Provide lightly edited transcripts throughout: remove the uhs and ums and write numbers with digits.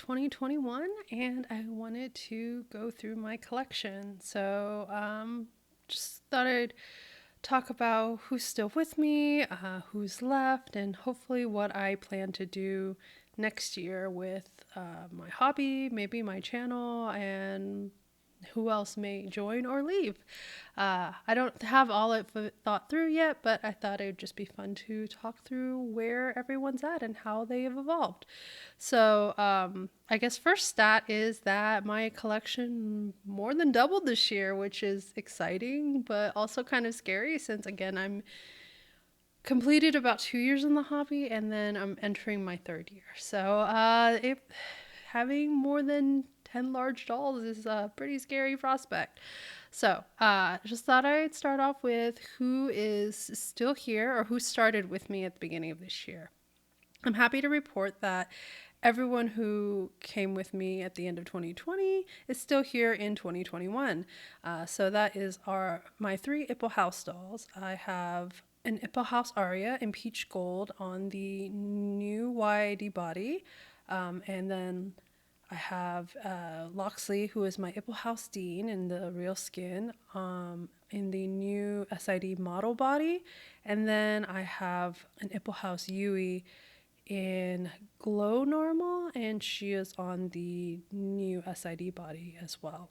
2021 and I wanted to go through my collection. So, just thought I'd talk about who's still with me, who's left, and hopefully what I plan to do next year with my hobby, maybe my channel, and who else may join or leave. I don't have all of it thought through yet, but I thought it would just be fun to talk through where everyone's at and how they have evolved. So, I guess first stat is that my collection more than doubled this year, which is exciting, but also kind of scary since, again, I'm completed about 2 years in the hobby and then I'm entering my third year. So, having more than 10 large dolls is a pretty scary prospect. So, just thought I'd start off with who is still here or who started with me at the beginning of this year. I'm happy to report that everyone who came with me at the end of 2020 is still here in 2021. So that is my three Ipple House dolls. I have an Ipple House Aria in peach gold on the new YD body. And then I have Loxley, who is my Ipple House Dean in the real skin, in the new SID model body. And then I have an Ipple House Yui in glow normal, and she is on the new SID body as well.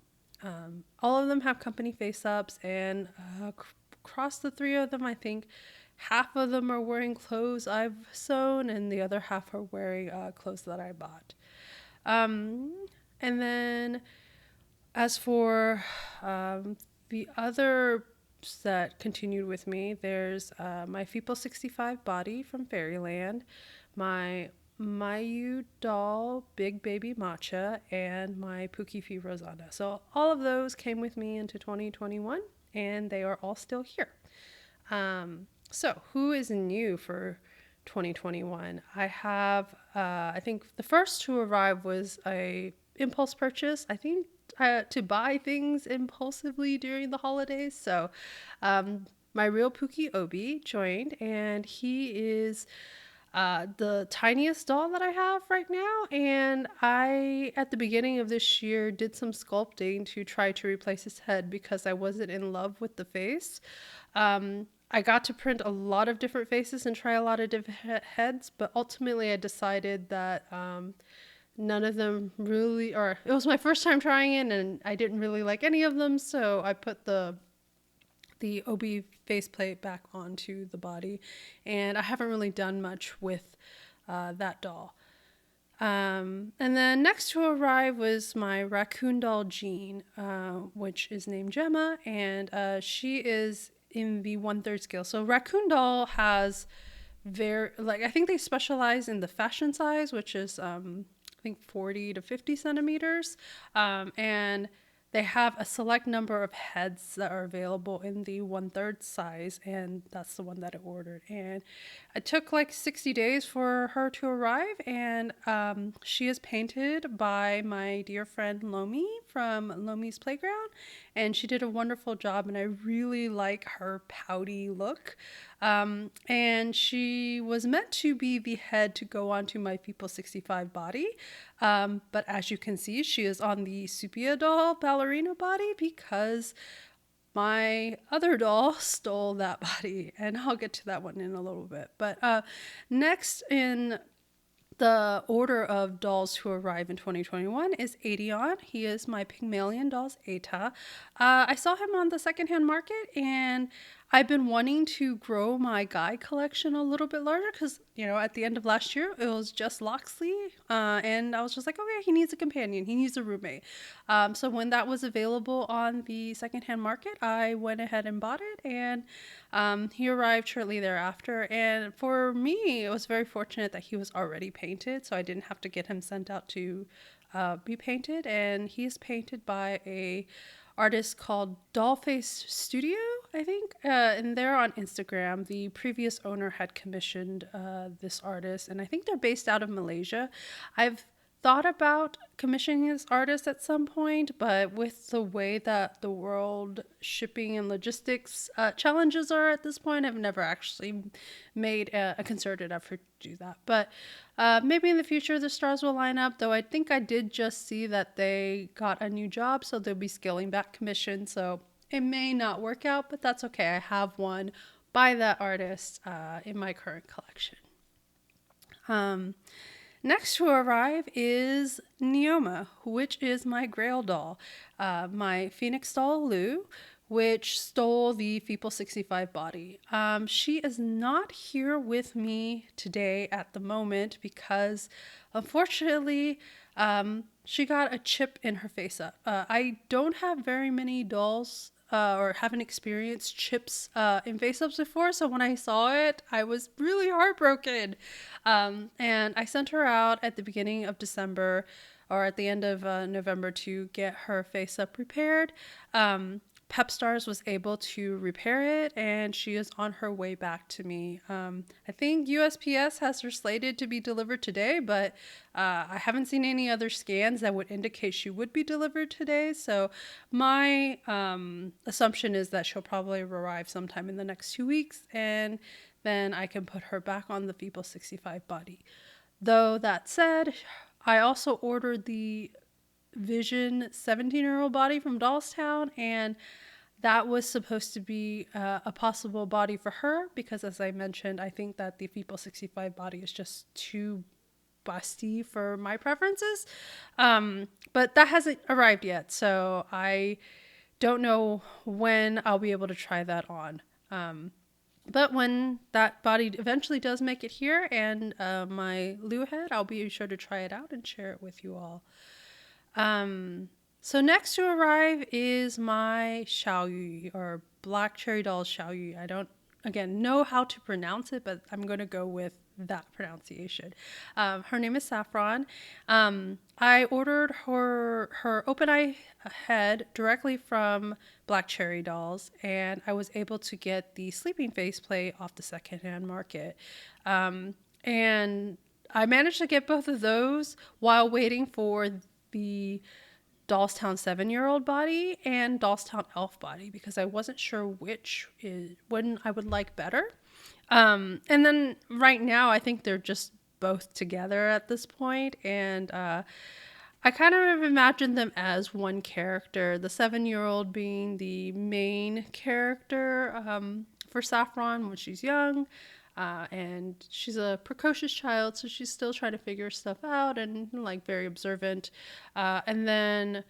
All of them have company face ups, and across the three of them, I think half of them are wearing clothes I've sewn, and the other half are wearing clothes that I bought. And then as for the other that continued with me, there's my Feeple 65 body from Fairyland, my Mayu doll Big Baby Matcha, and my Pukifi Rosanna. So all of those came with me into 2021 and they are all still here. So who is new for 2021? I have, I think the first to arrive was a impulse purchase. I think to buy things impulsively during the holidays. So my real Pookie Obi joined, and he is the tiniest doll that I have right now. And I, at the beginning of this year, did some sculpting to try to replace his head because I wasn't in love with the face. I got to print a lot of different faces and try a lot of different heads, but ultimately I decided that none of them really, or it was my first time trying it and I didn't really like any of them, so I put the Obi faceplate back onto the body, and I haven't really done much with that doll. And then next to arrive was my Raccoon Doll Jean, which is named Gemma, and she is in the 1/3 scale. So Raccoon Doll has I think they specialize in the fashion size, which is I think 40 to 50 centimeters, and they have a select number of heads that are available in the 1/3 size, and that's the one that I ordered. And it took like 60 days for her to arrive, and she is painted by my dear friend Lomi from Lomi's Playground, and she did a wonderful job, and I really like her pouty look. And she was meant to be the head to go onto my Feeple 65 body. But as you can see, she is on the Supia doll ballerina body because my other doll stole that body. And I'll get to that one in a little bit. But next in the order of dolls who arrive in 2021 is Adion. He is my Pygmalion dolls Eta. I saw him on the secondhand market, and I've been wanting to grow my guy collection a little bit larger because, at the end of last year, it was just Loxley. And I was just like, okay, he needs a companion. He needs a roommate. So when that was available on the secondhand market, I went ahead and bought it. And he arrived shortly thereafter. And for me, it was very fortunate that he was already painted, so I didn't have to get him sent out to be painted. And he's painted by a artist called Dollface Studio, I think, and they're on Instagram. The previous owner had commissioned this artist, and I think they're based out of Malaysia. I've thought about commissioning this artist at some point, but with the way that the world shipping and logistics challenges are at this point, I've never actually made a concerted effort to do that. But maybe in the future the stars will line up, though I think I did just see that they got a new job, so they'll be scaling back commission. So it may not work out, but that's okay. I have one by that artist in my current collection. Next to arrive is Nioma, which is my Grail doll, my Phoenix doll Lou, which stole the Feeple 65 body. She is not here with me today at the moment because, unfortunately, she got a chip in her face up. I don't have very many dolls or haven't experienced chips in face-ups before, so when I saw it, I was really heartbroken. And I sent her out at the beginning of December or at the end of November to get her face-up repaired. PepStars was able to repair it, and she is on her way back to me. I think USPS has her slated to be delivered today, but I haven't seen any other scans that would indicate she would be delivered today. So my assumption is that she'll probably arrive sometime in the next 2 weeks, and then I can put her back on the Feeble 65 body. Though that said, I also ordered the Vision 17-year-old body from Dollstown, and that was supposed to be a possible body for her because, as I mentioned, I think that the Feeble 65 body is just too busty for my preferences. But that hasn't arrived yet, so I don't know when I'll be able to try that on. But when that body eventually does make it here and my Lou head, I'll be sure to try it out and share it with you all. So next to arrive is my Xiaoyu, or Black Cherry Doll Xiaoyu. I don't, again, know how to pronounce it, but I'm going to go with that pronunciation. Her name is Saffron. I ordered her open eye head directly from Black Cherry Dolls, and I was able to get the sleeping faceplate off the secondhand market. And I managed to get both of those while waiting for the Dollstown 7-year-old body and Dollstown Elf body because I wasn't sure which one I would like better. And then right now I think they're just both together at this point, and I kind of imagined them as one character, the 7-year-old being the main character for Saffron when she's young. And she's a precocious child, so she's still trying to figure stuff out and like very observant. And then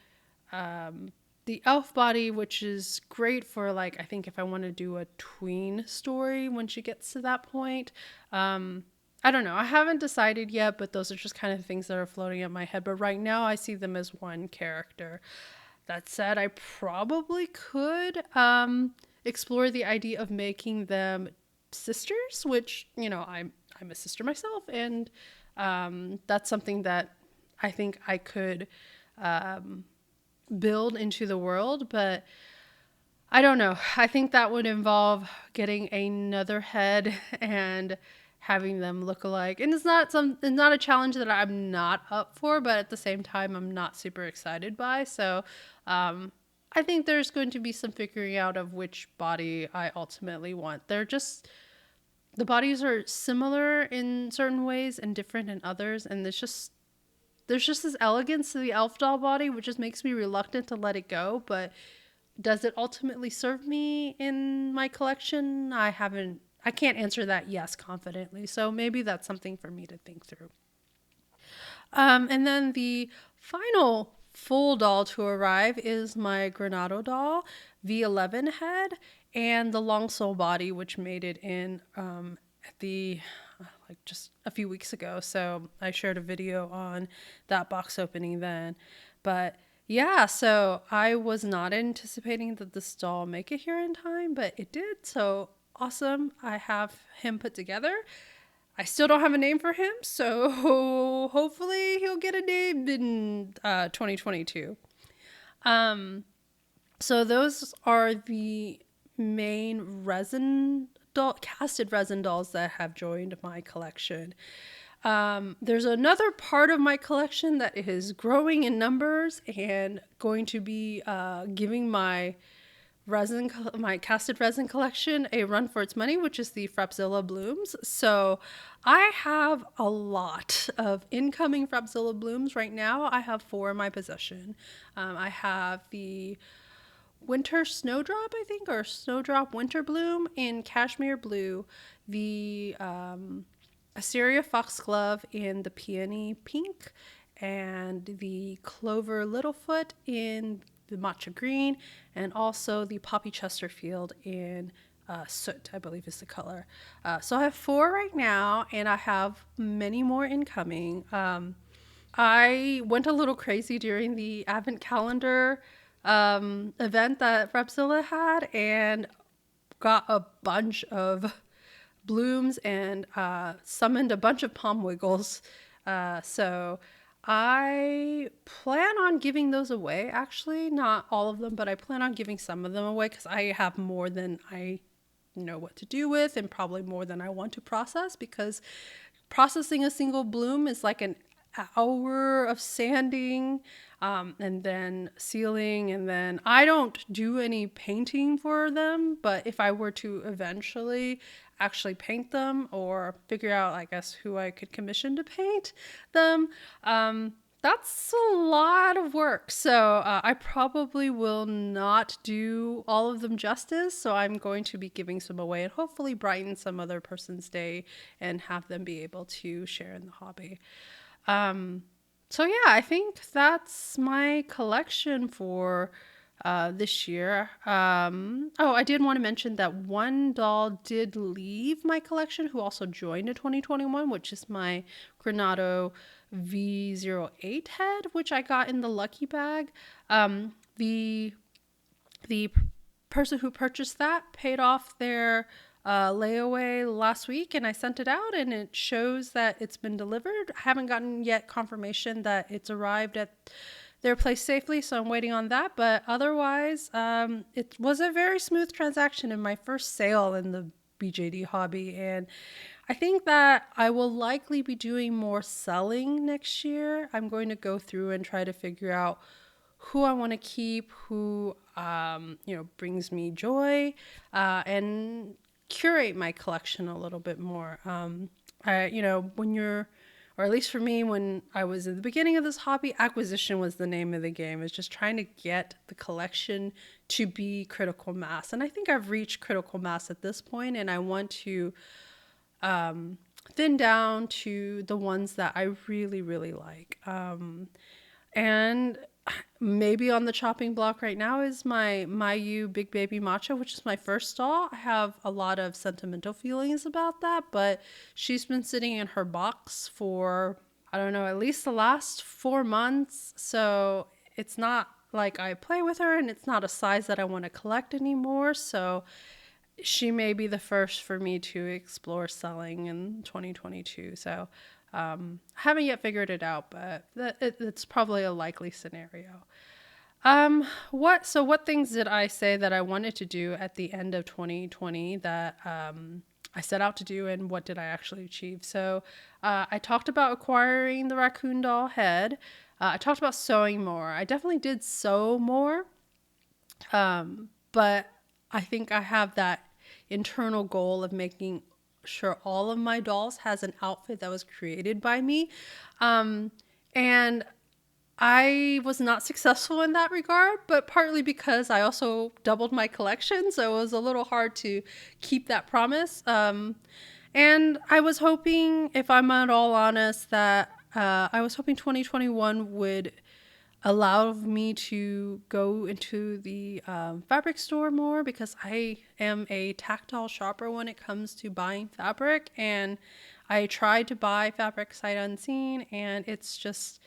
the elf body, which is great for like, I think if I want to do a tween story when she gets to that point. I don't know. I haven't decided yet, but those are just kind of things that are floating in my head. But right now I see them as one character. That said, I probably could explore the idea of making them sisters, which, you know, I'm a sister myself, and that's something that I think I could build into the world, but I don't know. I think that would involve getting another head and having them look alike, and it's not a challenge that I'm not up for, but at the same time I'm not super excited by. So I think there's going to be some figuring out of which body I ultimately want. The bodies are similar in certain ways and different in others, and there's just this elegance to the elf doll body, which just makes me reluctant to let it go. But does it ultimately serve me in my collection? I can't answer that yes confidently, so maybe that's something for me to think through. And then the final full doll to arrive is my Granado doll, V11 head, and the long sole body, which made it in at the just a few weeks ago. So I shared a video on that box opening then. But yeah, so I was not anticipating that this doll make it here in time, but it did. So awesome. I have him put together. I still don't have a name for him, so hopefully he'll get a name in 2022. So those are the main casted resin dolls that have joined my collection. There's another part of my collection that is growing in numbers and going to be giving my my casted resin collection a run for its money, which is the Frapzilla blooms. So I have a lot of incoming Frapzilla blooms right now. I have 4 in my possession. I have the Winter Snowdrop, I think, or Snowdrop Winter Bloom in Cashmere Blue, the Asteria Foxglove in the Peony Pink, and the Clover Littlefoot in the Matcha Green, and also the Poppy Chesterfield in Soot, I believe is the color. So I have 4 right now, and I have many more incoming. I went a little crazy during the Advent calendar event that Repzilla had and got a bunch of blooms and summoned a bunch of palm wiggles. So I plan on giving those away, actually. Not all of them, but I plan on giving some of them away because I have more than I know what to do with and probably more than I want to process, because processing a single bloom is like an hour of sanding and then sealing, and then I don't do any painting for them, but if I were to eventually actually paint them or figure out, I guess, who I could commission to paint them, that's a lot of work. So I probably will not do all of them justice. So I'm going to be giving some away and hopefully brighten some other person's day and have them be able to share in the hobby. So yeah, I think that's my collection for this year. Oh, I did want to mention that one doll did leave my collection who also joined in 2021, which is my Granado V08 head, which I got in the lucky bag. The person who purchased that paid off their layaway last week, and I sent it out and it shows that it's been delivered. I haven't gotten yet confirmation that it's arrived at their place safely, so I'm waiting on that. But otherwise, it was a very smooth transaction and my first sale in the BJD hobby, and I think that I will likely be doing more selling next year. I'm going to go through and try to figure out who I want to keep, who brings me joy, and curate my collection a little bit more. When you're, or at least for me, when I was at the beginning of this hobby, acquisition was the name of the game. It's just trying to get the collection to be critical mass. And I think I've reached critical mass at this point, and I want to thin down to the ones that I really, really like. And maybe on the chopping block right now is my Mayu Big Baby Matcha, which is my first doll. I have a lot of sentimental feelings about that, but she's been sitting in her box for, I don't know, at least the last 4 months. So it's not like I play with her, and it's not a size that I want to collect anymore. So she may be the first for me to explore selling in 2022. So I haven't yet figured it out, but it's probably a likely scenario. What things did I say that I wanted to do at the end of 2020 that I set out to do, and what did I actually achieve? So I talked about acquiring the Raccoon Doll head. I talked about sewing more. I definitely did sew more, but I think I have that internal goal of making sure all of my dolls has an outfit that was created by me. And I was not successful in that regard, but partly because I also doubled my collection. So it was a little hard to keep that promise. And I was hoping, if I'm at all honest, that I was hoping 2021 would allow me to go into the fabric store more, because I am a tactile shopper when it comes to buying fabric, and I tried to buy fabric sight unseen, and it's just,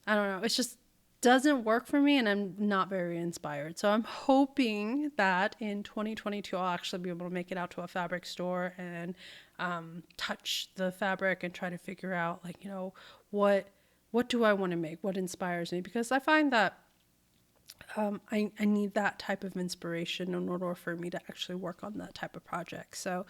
I don't know, it just doesn't work for me, and I'm not very inspired. So I'm hoping that in 2022 I'll actually be able to make it out to a fabric store and touch the fabric and try to figure out, like, what do I want to make? What inspires me? Because I find that I need that type of inspiration in order for me to actually work on that type of project. So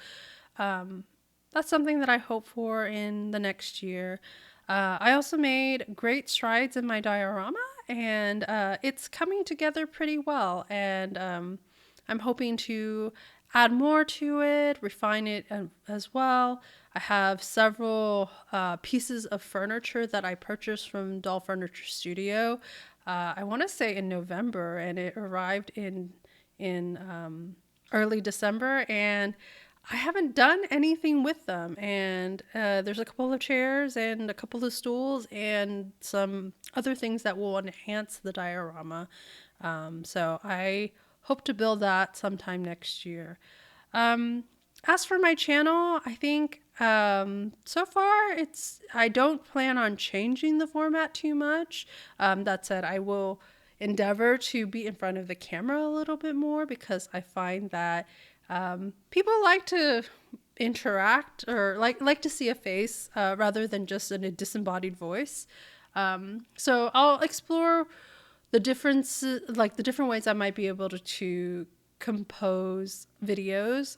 that's something that I hope for in the next year. I also made great strides in my diorama, and it's coming together pretty well. And I'm hoping to add more to it, refine it as well. I have several pieces of furniture that I purchased from Doll Furniture Studio. I want to say in November, and it arrived in early December, and I haven't done anything with them. And there's a couple of chairs and a couple of stools and some other things that will enhance the diorama. So I hope to build that sometime next year. As for my channel, I think so far I don't plan on changing the format too much. That said, I will endeavor to be in front of the camera a little bit more, because I find that people like to interact, or like to see a face rather than just a disembodied voice. So I'll explore the differences, like the different ways I might be able to compose videos.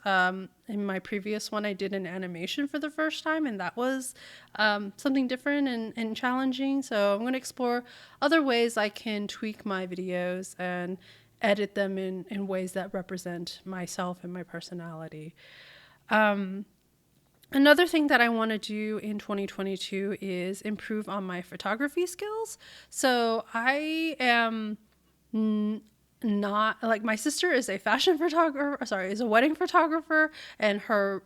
In my previous one, I did an animation for the first time, and that was something different and challenging. So I'm going to explore other ways I can tweak my videos and edit them in ways that represent myself and my personality. Another thing that I want to do in 2022 is improve on my photography skills. So I am not, like, my sister is a fashion photographer, sorry, is a wedding photographer, and her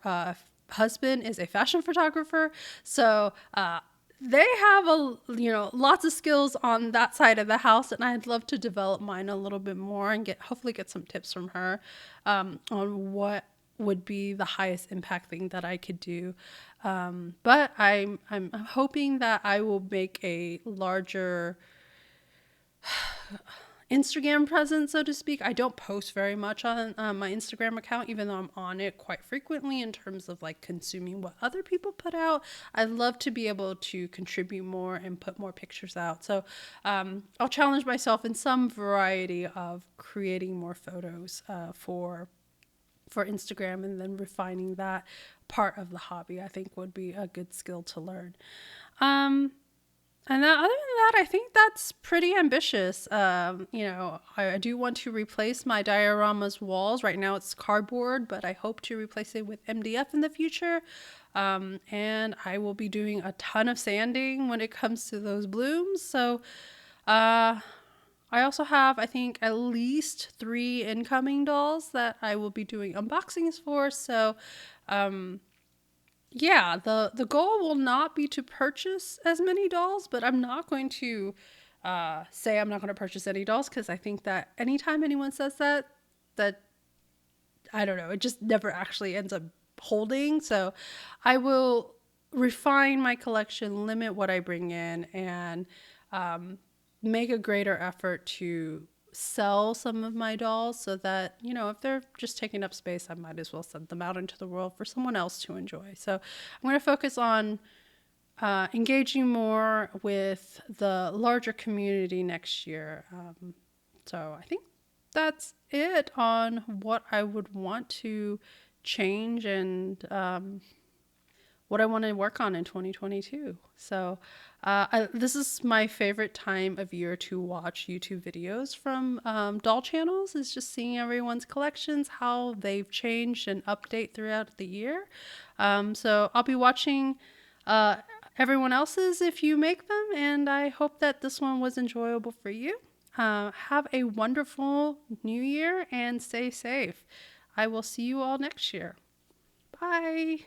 husband is a fashion photographer. So they have lots of skills on that side of the house, and I'd love to develop mine a little bit more and hopefully get some tips from her on what would be the highest impact thing that I could do. But I'm hoping that I will make a larger Instagram presence, so to speak. I don't post very much on my Instagram account, even though I'm on it quite frequently in terms of like consuming what other people put out. I'd love to be able to contribute more and put more pictures out. So I'll challenge myself in some variety of creating more photos for Instagram, and then refining that part of the hobby, I think, would be a good skill to learn. And then other than that, I think that's pretty ambitious. I do want to replace my diorama's walls. Right now it's cardboard, but I hope to replace it with MDF in the future. And I will be doing a ton of sanding when it comes to those blooms. So I also have, I think, at least 3 incoming dolls that I will be doing unboxings for. So yeah, the goal will not be to purchase as many dolls, but I'm not going to say I'm not going to purchase any dolls, because I think that anytime anyone says that I don't know, it just never actually ends up holding. So I will refine my collection, limit what I bring in, and make a greater effort to sell some of my dolls, so that, if they're just taking up space, I might as well send them out into the world for someone else to enjoy. So I'm going to focus on engaging more with the larger community next year. So I think that's it on what I would want to change and what I want to work on in 2022. So this is my favorite time of year to watch YouTube videos from doll channels, is just seeing everyone's collections, how they've changed and update throughout the year. So I'll be watching everyone else's if you make them, and I hope that this one was enjoyable for you. Have a wonderful new year and stay safe. I will see you all next year. Bye.